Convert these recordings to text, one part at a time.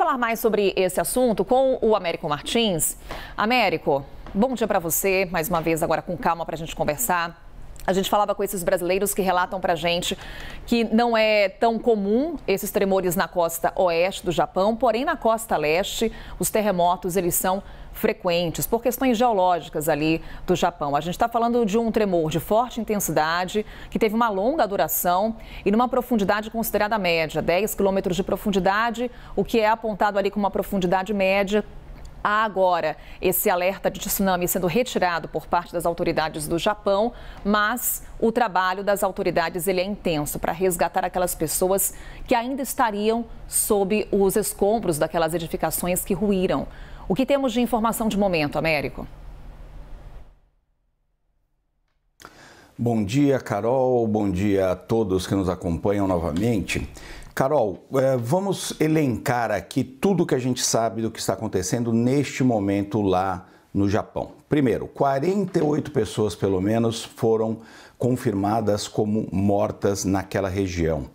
falar mais sobre esse assunto com o Américo Martins. Américo, bom dia para você, mais uma vez agora com calma para a gente conversar. A gente falava com esses brasileiros que relatam para a gente que não é tão comum esses tremores na costa oeste do Japão, porém na costa leste os terremotos eles são frequentes por questões geológicas ali do Japão. A gente está falando de um tremor de forte intensidade que teve uma longa duração e numa profundidade considerada média, 10 quilômetros de profundidade, o que é apontado ali como uma profundidade média. Há agora esse alerta de tsunami sendo retirado por parte das autoridades do Japão, mas o trabalho das autoridades ele é intenso para resgatar aquelas pessoas que ainda estariam sob os escombros daquelas edificações que ruíram. O que temos de informação de momento, Américo? Bom dia, Carol. Bom dia a todos que nos acompanham novamente. Carol, vamos elencar aqui tudo que a gente sabe do que está acontecendo neste momento lá no Japão. Primeiro, 48 pessoas, pelo menos, foram confirmadas como mortas naquela região.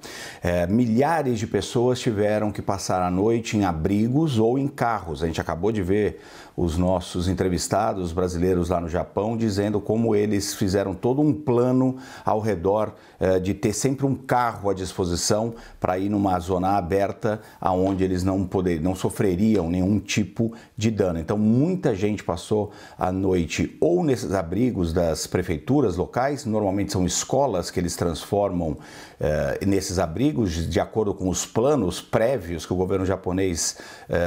Milhares de pessoas tiveram que passar a noite em abrigos ou em carros. A gente acabou de ver os nossos entrevistados brasileiros lá no Japão dizendo como eles fizeram todo um plano ao redor de ter sempre um carro à disposição para ir numa zona aberta aonde eles não sofreriam nenhum tipo de dano. Então muita gente passou a noite ou nesses abrigos das prefeituras locais, normalmente são escolas que eles transformam nesses abrigos de acordo com os planos prévios que o governo japonês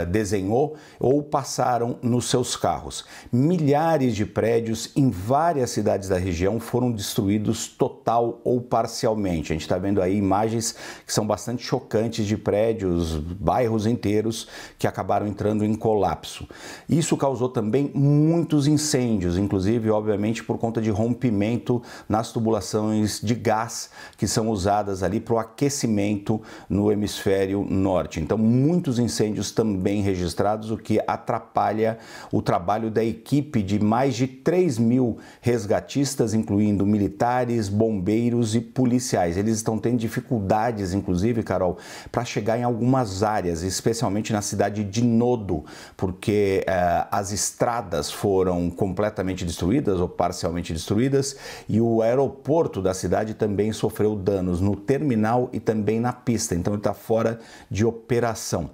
desenhou, ou passaram nos seus carros. Milhares de prédios em várias cidades da região foram destruídos total ou parcialmente. A gente está vendo aí imagens que são bastante chocantes de prédios, bairros inteiros que acabaram entrando em colapso. Isso causou também muitos incêndios, inclusive, obviamente, por conta de rompimento nas tubulações de gás que são usadas ali para o aquecimento no hemisfério norte. Então, muitos incêndios também registrados, o que atrapalha o trabalho da equipe de mais de 3.000 resgatistas, incluindo militares, bombeiros e policiais. Eles estão tendo dificuldades, inclusive, Carol, para chegar em algumas áreas, especialmente na cidade de Nodo, porque as estradas foram completamente destruídas ou parcialmente destruídas e o aeroporto da cidade também sofreu danos no terminal e também na pista, então ele está fora de operação.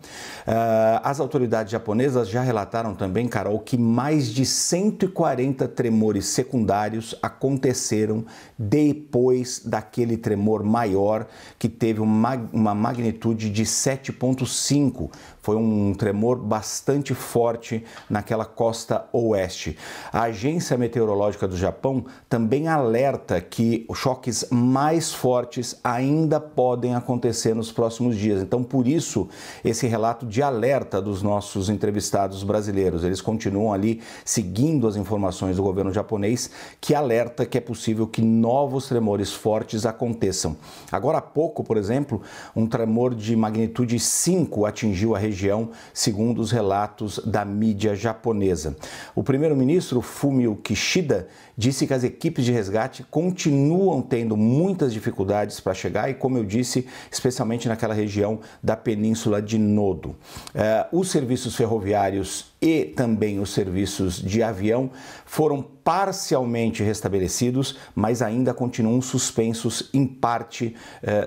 As autoridades japonesas já relataram também, Carol, que mais de 140 tremores secundários aconteceram depois daquele tremor maior que teve uma magnitude de 7,5. Foi um tremor bastante forte naquela costa oeste. A Agência Meteorológica do Japão também alerta que os choques mais fortes ainda podem acontecer nos próximos dias. Então, por isso, esse relato de alerta dos nossos entrevistados brasileiros. Eles continuam ali seguindo as informações do governo japonês, que alerta que é possível que novos tremores fortes aconteçam. Agora há pouco, por exemplo, um tremor de magnitude 5 atingiu a região, segundo os relatos da mídia japonesa. O primeiro-ministro Fumio Kishida disse que as equipes de resgate continuam tendo muitas dificuldades para chegar e, como eu disse, especialmente naquela região da península de Nodo. Os serviços ferroviários e também os serviços de avião foram parcialmente restabelecidos, mas ainda continuam suspensos em parte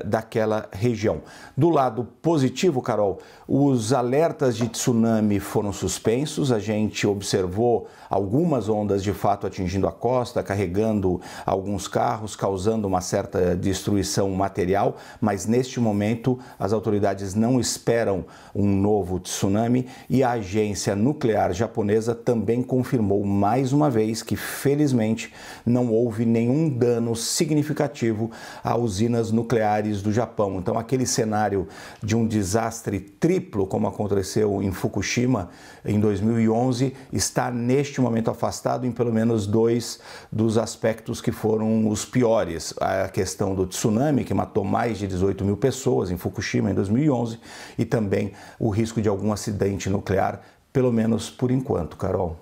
daquela região. Do lado positivo, Carol, os alertas de tsunami foram suspensos, a gente observou algumas ondas de fato atingindo a costa, carregando alguns carros, causando uma certa destruição material, mas neste momento as autoridades não esperam um novo tsunami e a agência nuclear japonesa também confirmou mais uma vez que, felizmente, não houve nenhum dano significativo a usinas nucleares do Japão. Então, aquele cenário de um desastre triplo, como aconteceu em Fukushima em 2011, está neste momento afastado em pelo menos dois dos aspectos que foram os piores. A questão do tsunami, que matou mais de 18.000 pessoas em Fukushima em 2011, e também o risco de algum acidente nuclear, pelo menos por enquanto, Carol.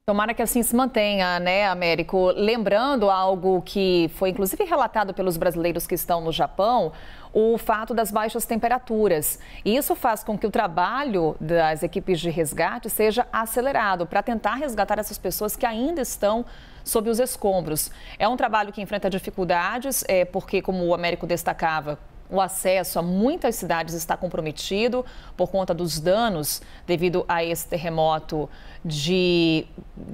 Tomara que assim se mantenha, né, Américo? Lembrando algo que foi inclusive relatado pelos brasileiros que estão no Japão, o fato das baixas temperaturas. E isso faz com que o trabalho das equipes de resgate seja acelerado para tentar resgatar essas pessoas que ainda estão sob os escombros. É um trabalho que enfrenta dificuldades, porque, como o Américo destacava, o acesso a muitas cidades está comprometido por conta dos danos devido a esse terremoto de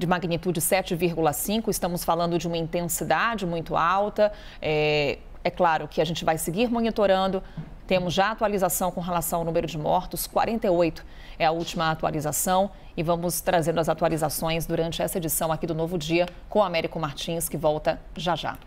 magnitude 7,5. Estamos falando de uma intensidade muito alta. É claro que a gente vai seguir monitorando. Temos já atualização com relação ao número de mortos, 48 é a última atualização. E vamos trazendo as atualizações durante essa edição aqui do Novo Dia com o Américo Martins, que volta já já.